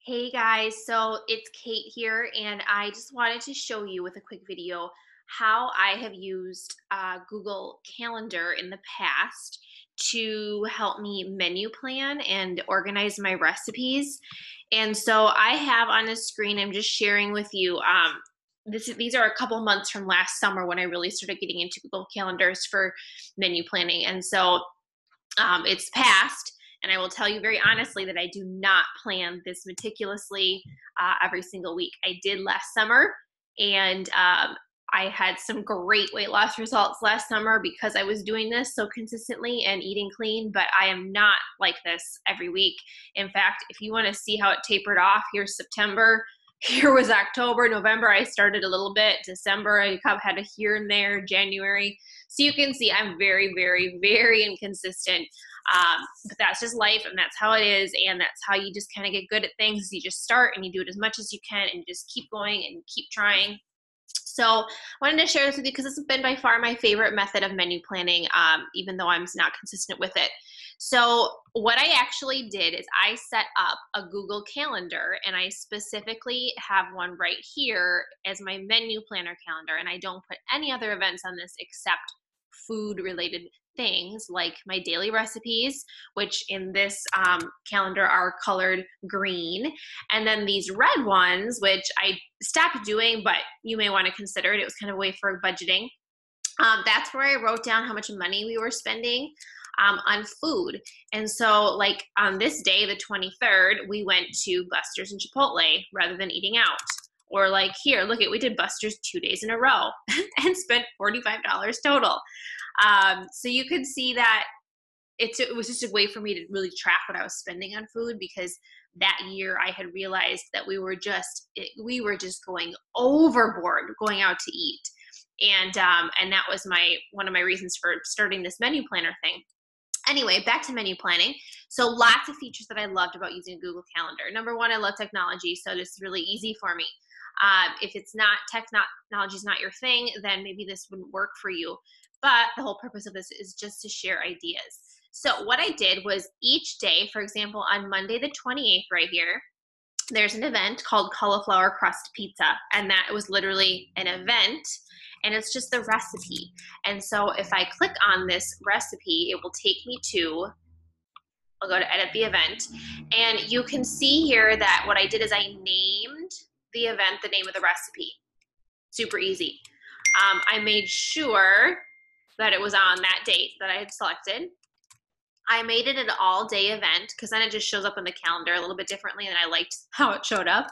Hey guys, so it's Kate here, and I just wanted to show you with a quick video how I have used Google Calendar in the past to help me menu plan and organize my recipes. And so I have on the screen, I'm just sharing with you, these are a couple months from last summer when I really started getting into Google Calendars for menu planning. And so it's past. And I will tell you very honestly that I do not plan this meticulously every single week. I did last summer, and I had some great weight loss results last summer because I was doing this so consistently and eating clean, but I am not like this every week. In fact, if you want to see how it tapered off, here's September. Here was October, November, I started a little bit. December, I had a here and there, January. So you can see I'm very, very, very inconsistent. But that's just life, and that's how it is, and that's how you just kind of get good at things. You just start and you do it as much as you can and you just keep going and keep trying. So I wanted to share this with you because this has been by far my favorite method of menu planning, even though I'm not consistent with it. So what I actually did is I set up a Google Calendar, and I specifically have one right here as my menu planner calendar, and I don't put any other events on this except food related things like my daily recipes, which in this calendar are colored green, and then these red ones, which I stopped doing, but you may want to consider it. It was kind of a way for budgeting. That's where I wrote down how much money we were spending on food. And so like on this day, the 23rd, we went to Buster's and Chipotle rather than eating out. Or like here, look at, we did Buster's 2 days in a row and spent $45 total. So you could see that it was just a way for me to really track what I was spending on food, because that year I had realized that we were just going overboard going out to eat. And that was one of my reasons for starting this menu planner thing. Anyway, back to menu planning. So lots of features that I loved about using Google Calendar. Number one, I love technology, so this is really easy for me. If it's not, technology is not your thing, then maybe this wouldn't work for you. But the whole purpose of this is just to share ideas. So what I did was each day, for example, on Monday the 28th right here, there's an event called cauliflower crust pizza. And that was literally an event, and it's just the recipe. And so if I click on this recipe, it will take me to, I'll go to edit the event. And you can see here that what I did is I named the event the name of the recipe. Super easy. I made sure that it was on that date that I had selected. I made it an all-day event because then it just shows up on the calendar a little bit differently, and I liked how it showed up.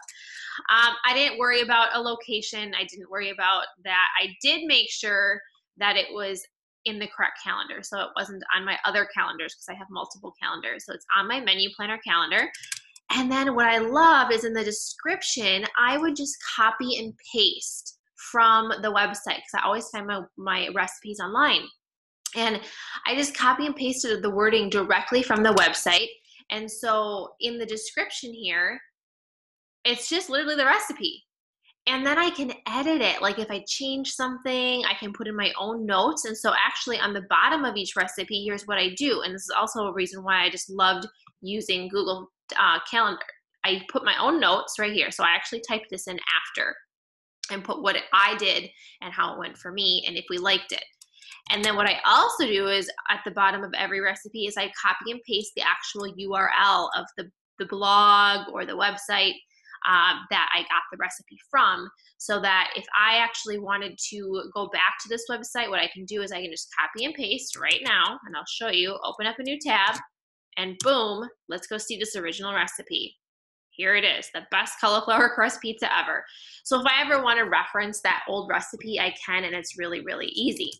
I didn't worry about a location. I didn't worry about that. I did make sure that it was in the correct calendar, so it wasn't on my other calendars because I have multiple calendars. So it's on my menu planner calendar. And then what I love is in the description, I would just copy and paste from the website because I always find my recipes online. And I just copy and pasted the wording directly from the website. And so in the description here, it's just literally the recipe. And then I can edit it. Like if I change something, I can put in my own notes. And so actually on the bottom of each recipe, here's what I do. And this is also a reason why I just loved using Google Calendar. I put my own notes right here. So I actually typed this in after and put what I did and how it went for me and if we liked it. And then what I also do is at the bottom of every recipe is I copy and paste the actual URL of the blog or the website that I got the recipe from, so that if I actually wanted to go back to this website, what I can do is I can just copy and paste right now, and I'll show you, open up a new tab, and boom, let's go see this original recipe. Here it is, the best cauliflower crust pizza ever. So if I ever want to reference that old recipe, I can, and it's really, really easy.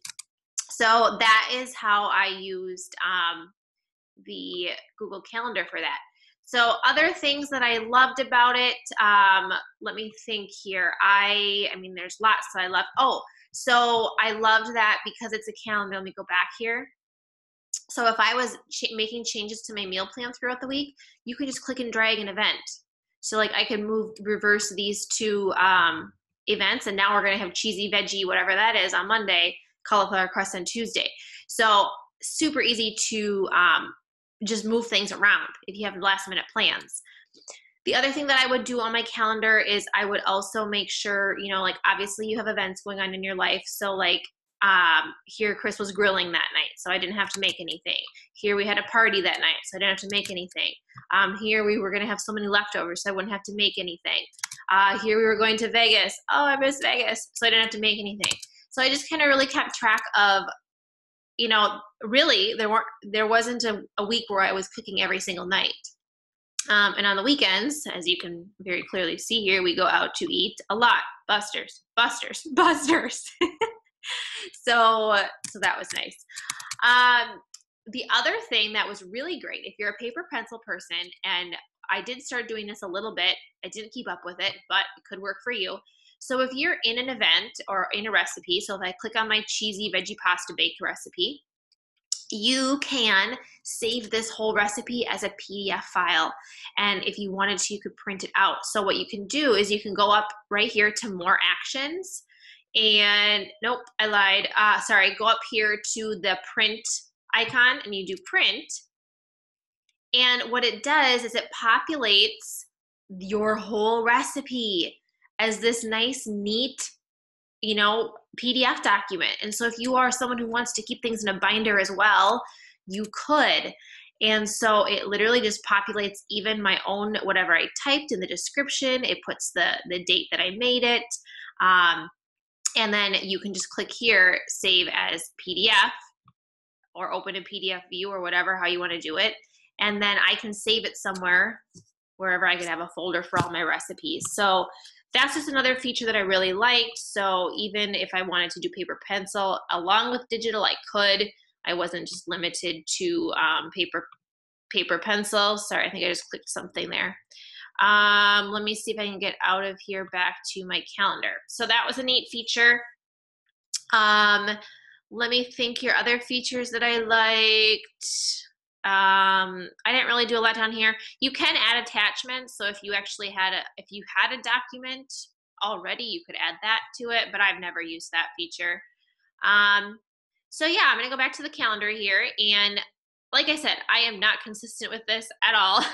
So that is how I used the Google Calendar for that. So other things that I loved about it, let me think here. I mean, there's lots that I love. Oh, so I loved that because it's a calendar. Let me go back here. So if I was making changes to my meal plan throughout the week, you could just click and drag an event. So like I could reverse these two events, and now we're gonna have cheesy veggie, whatever that is, on Monday, cauliflower crust on Tuesday. So super easy to just move things around if you have last minute plans. The other thing that I would do on my calendar is I would also make sure, you know, like obviously you have events going on in your life. So like here Chris was grilling that night, so I didn't have to make anything. Here we had a party that night, so I didn't have to make anything. Here we were going to have so many leftovers, so I wouldn't have to make anything. Here we were going to Vegas. Oh, I miss Vegas, so I didn't have to make anything. So I just kind of really kept track of, you know, really there wasn't a week where I was cooking every single night. And on the weekends, as you can very clearly see here, we go out to eat a lot. Busters. So that was nice. The other thing that was really great, if you're a paper pencil person, and I did start doing this a little bit, I didn't keep up with it, but it could work for you. So if you're in an event or in a recipe, so if I click on my cheesy veggie pasta baked recipe, you can save this whole recipe as a PDF file. And if you wanted to, you could print it out. So what you can do is you can go up right here to more actions, and nope, I lied. Sorry, go up here to the print icon and you do print. And what it does is it populates your whole recipe as this nice, neat, you know, PDF document. And so if you are someone who wants to keep things in a binder as well, you could. And so it literally just populates even my own, whatever I typed in the description. It puts the date that I made it. And then you can just click here, save as PDF, or open a PDF view, or whatever, how you want to do it. And then I can save it somewhere, wherever I could have a folder for all my recipes. So that's just another feature that I really liked. So even if I wanted to do paper pencil along with digital, I could. I wasn't just limited to paper pencil. Sorry, I think I just clicked something there. Let me see if I can get out of here back to my calendar. So that was a neat feature. Let me think here, other features that I liked. I didn't really do a lot down here. You can add attachments. So if you actually had a document already, you could add that to it, but I've never used that feature. So yeah, I'm gonna go back to the calendar here, and like I said, I am not consistent with this at all,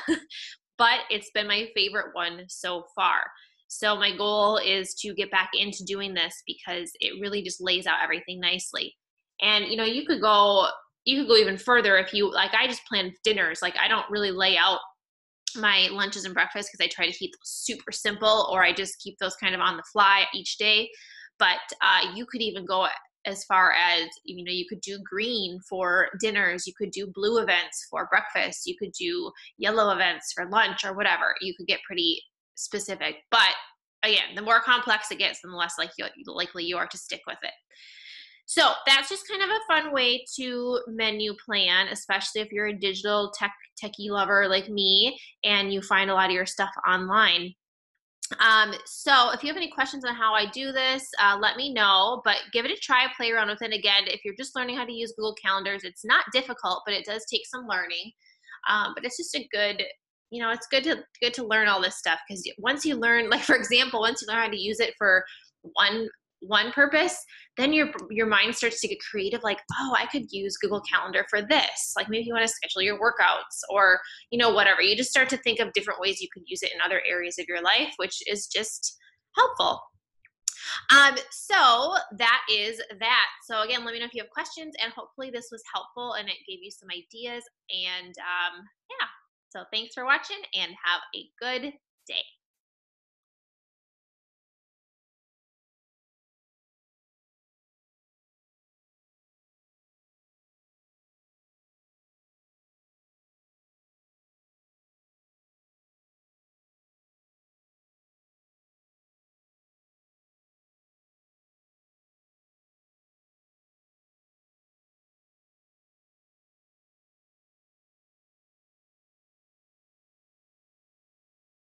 but it's been my favorite one so far. So my goal is to get back into doing this because it really just lays out everything nicely. And you know, you could go even further if you like. I just plan dinners. Like I don't really lay out my lunches and breakfast because I try to keep those super simple, or I just keep those kind of on the fly each day. But you could even go as far as, you know, you could do green for dinners, you could do blue events for breakfast, you could do yellow events for lunch, or whatever. You could get pretty specific. But again, the more complex it gets, the less likely you are to stick with it. So that's just kind of a fun way to menu plan, especially if you're a digital techie lover like me and you find a lot of your stuff online. So if you have any questions on how I do this, let me know, but give it a try, play around with it. Again, if you're just learning how to use Google Calendars, it's not difficult, but it does take some learning. But it's just a good, you know, it's good to learn all this stuff, because once you learn, like for example, once you learn how to use it for one purpose, then your mind starts to get creative, like, oh, I could use Google Calendar for this. Like maybe you want to schedule your workouts, or, you know, whatever. You just start to think of different ways you could use it in other areas of your life, which is just helpful. So that is that. So again, let me know if you have questions, and hopefully this was helpful and it gave you some ideas. And yeah, so thanks for watching, and have a good day.